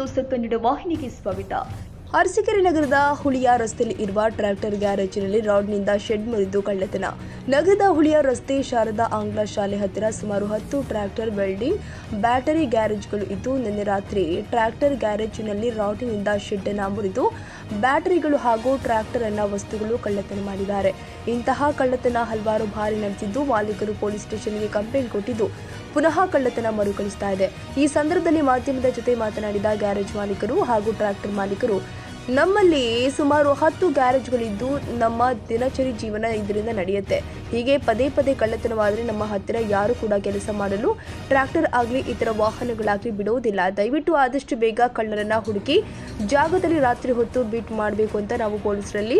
News Kannada ವಾಹಿನಿಗೆ ಸ್ವಾಗತ. ಅರಸೀಕೆರೆ ನಗರದ ಹುಳಿಯ ರಸ್ತೆಯಲ್ಲಿ ಇರುವ ಟ್ರ್ಯಾಕ್ಟರ್ ಗ್ಯಾರೇಜಿನಲ್ಲಿ ರಾಡ್ನಿಂದ ಶೆಡ್ ಮುರಿದು ಕಳ್ಳತನ. ನಗರದ ಹುಳಿಯ ರಸ್ತೆ ಶಾರದಾ ಆಂಗ್ಲ ಶಾಲೆ ಹತ್ತಿರ ಸುಮಾರು 10 ಟ್ರ್ಯಾಕ್ಟರ್ ವೆಲ್ಡಿಂಗ್ ಬ್ಯಾಟರಿ ಗ್ಯಾರೇಜ್ಗಳು ಇದ್ದು, ನಿನ್ನೆ ರಾತ್ರಿ ಟ್ರ್ಯಾಕ್ಟರ್ ಗ್ಯಾರೇಜಿನಲ್ಲಿ ರಾಡ್ನಿಂದ ಶೆಡ್ ಅನ್ನು ಮುರಿದು ಬ್ಯಾಟರಿಗಳು ಹಾಗೂ ಟ್ರ್ಯಾಕ್ಟರ್ ಅನ್ನ ವಸ್ತುಗಳು ಕಳ್ಳತನ ಮಾಡಿದ್ದಾರೆ. ಇಂತಹ ಕಳ್ಳತನ ಹಲವಾರು ಬಾರಿ ನಡೆಸಿದ್ದು, ಮಾಲೀಕರು ಪೊಲೀಸ್ ಸ್ಟೇಷನ್ಗೆ ಕಂಪ್ಲೇಂಟ್ ಕೊಟ್ಟಿದ್ದು ಪುನಃ ಕಳ್ಳತನ ಮರುಕಳಿಸ್ತಾ ಇದೆ. ಈ ಸಂದರ್ಭದಲ್ಲಿ ಮಾಧ್ಯಮದ ಜೊತೆ ಮಾತನಾಡಿದ ಗ್ಯಾರೇಜ್ ಮಾಲೀಕರು ಹಾಗೂ ಟ್ರ್ಯಾಕ್ಟರ್ ಮಾಲೀಕರು, ನಮ್ಮಲ್ಲಿ ಸುಮಾರು 10 ಗ್ಯಾರೇಜ್ಗಳಿದ್ದು ನಮ್ಮ ದಿನಚರಿ ಜೀವನ ಇದರಿಂದ ನಡೆಯುತ್ತೆ. ಹೀಗೆ ಪದೇ ಪದೇ ಕಳ್ಳತನವಾದರೆ ನಮ್ಮ ಹತ್ತಿರ ಯಾರು ಕೂಡ ಕೆಲಸ ಮಾಡಲು ಟ್ರ್ಯಾಕ್ಟರ್ ಆಗಲಿ ಇತರ ವಾಹನಗಳಾಗಲಿ ಬಿಡುವುದಿಲ್ಲ. ದಯವಿಟ್ಟು ಆದಷ್ಟು ಬೇಗ ಕಳ್ಳರನ್ನ ಹುಡುಕಿ ಜಾಗದಲ್ಲಿ ರಾತ್ರಿ ಹೊತ್ತು ಬೀಟ್ ಮಾಡಬೇಕು ಅಂತ ನಾವು ಪೊಲೀಸರಲ್ಲಿ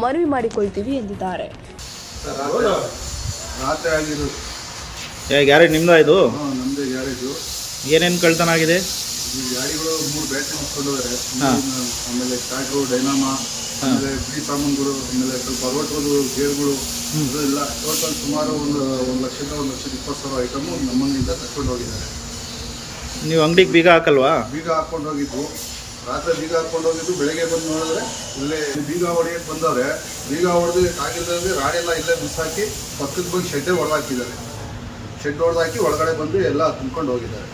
ಮನವಿ ಮಾಡಿಕೊಳ್ತೀವಿ ಎಂದಿದ್ದಾರೆ. ಗ್ಯಾರೇಜ್ ನಿಮ್ದು ಇದು? ನಮ್ಮದೇ ಗ್ಯಾರೇಜು. ಏನೇನು ಕಳ್ತನ ಆಗಿದೆ? ಈ ಗಾಡಿಗಳು 3 ಬ್ಯಾಟ್ರಿ ಮುಚ್ಕೊಂಡೋದ್ರೆ, ಆಮೇಲೆ ಟ್ರ್ಯಾಕ್ಟ್ರು, ಡೈನಾಮಾ, ಆಮೇಲೆ ಬಿಡಿ ಸಾಮಾನುಗಳು, ಆಮೇಲೆ ಸ್ವಲ್ಪ ಅರವತ್ತು ಗೇರ್ಗಳು, ಎಲ್ಲ ಟೋಟಲ್ ಸುಮಾರು ಒಂದು 1,20,000 ಐಟಮು ನಮ್ಮನೆಯಿಂದ ತಗೊಂಡು ಹೋಗಿದ್ದಾರೆ. ನೀವು ಅಂಗಡಿಗೆ ಬೀಗ ಹಾಕಲ್ವಾ? ಬೀಗ ಹಾಕ್ಕೊಂಡು ಹೋಗಿದ್ದು, ರಾತ್ರಿ ಬೀಗ ಹಾಕ್ಕೊಂಡು ಹೋಗಿದ್ದು, ಬೆಳಗ್ಗೆ ಬಂದು ನೋಡಿದ್ರೆ ಇಲ್ಲೇ ಬೀಗ ಹೊಡೆಯಕ್ಕೆ ಬಂದವ್ರೆ. ಬೀಗ ಹೊಡೆದು ಆಗಿಲ್ಲದೆ ರಾಡೆಲ್ಲ ಇಲ್ಲೇ ಬಿಸಾಕಿ ಪಕ್ಕದ ಬಂದು ಶೆಡ್ಡೆ ಹೊಡೆದಾಕಿದ್ದಾರೆ. ಶೆಡ್ ಹೊಡೆದಾಕಿ ಒಳಗಡೆ ಬಂದು ಎಲ್ಲ ತುಂಬ್ಕೊಂಡು ಹೋಗಿದ್ದಾರೆ.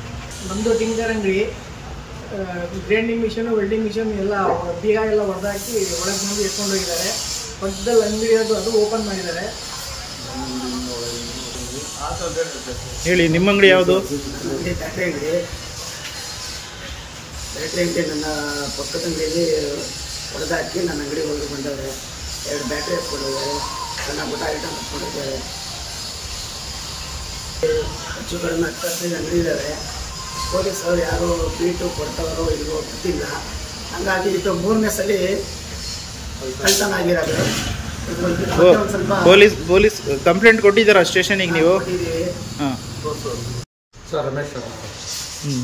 ನಮ್ಮದು ಟಿಂಕರ್ ಅಂಗಡಿ, ಗ್ರೈಂಡಿಂಗ್ ಮಿಷನು, ವೆಲ್ಡಿಂಗ್ ಮಿಷನ್ ಎಲ್ಲ ಬೀಗ ಎಲ್ಲ ಹೊಡೆದಾಕಿ ಒಳಗೆ ಬಂದು ಎತ್ಕೊಂಡು ಹೋಗಿದ್ದಾರೆ. ಪಕ್ಕದಲ್ಲಿ ಅಂಗಡಿ ಅದು ಓಪನ್ ಮಾಡಿದ್ದಾರೆ. ಹೇಳಿ, ನಿಮ್ಮ ಅಂಗಡಿ ಯಾವುದು? ಬ್ಯಾಟ್ರಿ ಅಂಗಡಿ ನನ್ನ ಪಕ್ಕದ ಅಂಗಡಿಯಲ್ಲಿ ಹೊಡೆದಾಕಿ ನನ್ನ ಅಂಗಡಿ ಒಳಗೆ ಬಂದವ್ರೆ. 2 ಬ್ಯಾಟ್ರಿ ಎತ್ಕೊಂಡಿದ್ದಾರೆ, ಸಣ್ಣ ಪುಟ್ಟ ಐಟಮ್ ಎತ್ಕೊಂಡಿದ್ದಾರೆ. ಹೆಚ್ಚು ಕಡಿಮೆ 15 ಅಂಗಡಿ ಇದ್ದಾವೆ. ಪೊಲೀಸರು ಯಾರು ಬೀಟು ಕೊಡ್ತಾರೋ ಇಲ್ವೋ ಗೊತ್ತಿಲ್ಲ. ಹಂಗಾಗಿ ಇದು 3ನೇ ಸಲ ಕಳ್ತನ ಆಗಿರೋದು. ಪೊಲೀಸ್ ಕಂಪ್ಲೇಂಟ್ ಕೊಟ್ಟಿದ್ದೀರಾ ಸ್ಟೇಷನಿಗೆ ನೀವು? ಹಾಂ ಸರ್, ರಮೇಶ್ ಸರ್.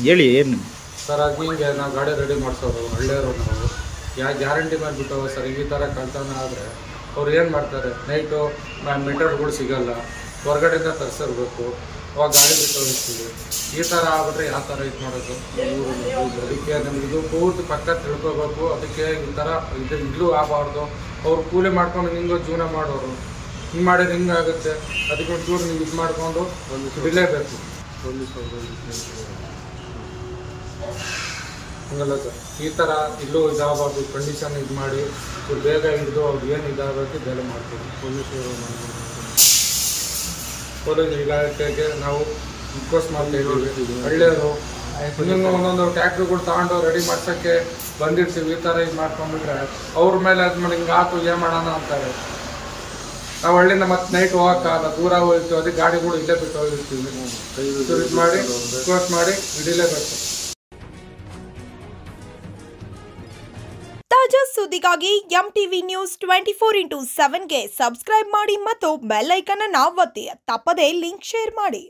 ಹೇಳಿ, ಏನು ಸರ್? ಅದು ಹಿಂಗೆ ನಾವು ಗಾಡಿ ರೆಡಿ ಮಾಡಿಸೋರು ಹಳ್ಳಿಯವರು. ನಾವು ಗ್ಯಾರಂಟಿ ಮಾಡಿಬಿಟ್ಟು ಸರ್ ಈ ಥರ ಕಳ್ತನ ಆದರೆ ಅವ್ರು ಏನು ಮಾಡ್ತಾರೆ, ನೈಟು ಮೀಟರ್ಗಳು ಸಿಗೋಲ್ಲ, ಹೊರಗಡೆಯಿಂದ ತರಿಸಿರ್ಬೇಕು, ಅವಾಗ ಗಾಡಿ ಬಿಟ್ಟು ಹೋಗ್ತೀವಿ. ಈ ಥರ ಆಗ್ಬಿಟ್ರೆ ಯಾವ ಥರ ಇದು ಮಾಡೋದು? ಅದಕ್ಕೆ ನಮ್ಗೆ ಇದು ಪೂರ್ತಿ ಪಕ್ಕ ತಿಳ್ಕೊಬೇಕು. ಅದಕ್ಕೆ ಈ ಥರ ಇಲ್ಲೂ ಆಗಬಾರ್ದು. ಅವ್ರು ಕೂಲಿ ಮಾಡ್ಕೊಂಡು ಹಿಂಗೆ ಜೀವನ ಮಾಡೋರು, ಹಿಂಗೆ ಮಾಡಿದ್ರೆ ಹಿಂಗಾಗುತ್ತೆ. ಅದಕ್ಕೆ ಒಂಚೂರು ನೀವು ಇದು ಮಾಡಿಕೊಂಡು ಬಿಡಲೇಬೇಕು. ಹಂಗಲ್ಲ ಸರ್, ಈ ಥರ ಇಲ್ಲೂ ಇದಾಗಬಾರ್ದು. ಕಂಡೀಷನ್ ಇದು ಮಾಡಿ ಬೇಗ ಹಿಡಿದು ಅವ್ರು ಏನು ಇದಾಗಬೇಕು ಬೆಲೆ ಮಾಡ್ತೀವಿ. ಪೊಲೀಸ್ ಇಲಾಖೆಗೆ ನಾವು ರಿಕ್ವೆಸ್ಟ್ ಮಾಡ್ತಾ ಇದ್ದೀವಿ. ಹಳ್ಳಿಯವರು ಇನ್ನೊಂದು ಒಂದೊಂದು ಟ್ಯಾಕ್ಟ್ರಿಗಳು ತಗೊಂಡು ರೆಡಿ ಮಾಡ್ಸೋಕ್ಕೆ ಬಂದಿರ್ತೀವಿ. ಈ ಥರ ಇದು ಮಾಡ್ಕೊಂಡ್ಬಿಟ್ರೆ ಅವ್ರ ಮೇಲೆ ಆದ್ಮೇಲೆ ಹಿಂಗೆ ಆತು ಏನು ಮಾಡೋಣ ಅಂತಾರೆ. ನಾವು ಹಳ್ಳಿಯಿಂದ ಮತ್ತೆ ನೈಟ್ ಹೋಗೋಕ್ಕಾಗಲ್ಲ, ದೂರ ಹೋಗ್ತೀವಿ. ಅದಕ್ಕೆ ಗಾಡಿಗಳು ಇಲ್ಲೇ ಬಿಟ್ಟು ಹೋಗಿರ್ತೀವಿ. ಇದು ಮಾಡಿ ರಿಕ್ವೆಸ್ಟ್ ಮಾಡಿ ಹಿಡಿಲೇಬೇಕು. ತಾಜಾ ಸುದ್ದಿಗಾಗಿ MTV ನ್ಯೂಸ್ 24x7ಗೆ ಸಬ್ಸ್ಕ್ರೈಬ್ ಮಾಡಿ ಮತ್ತು ಬೆಲ್ ಐಕಾನ್ ಅನ್ನು ಒತ್ತಿ. ತಪ್ಪದೇ ಲಿಂಕ್ ಶೇರ್ ಮಾಡಿ.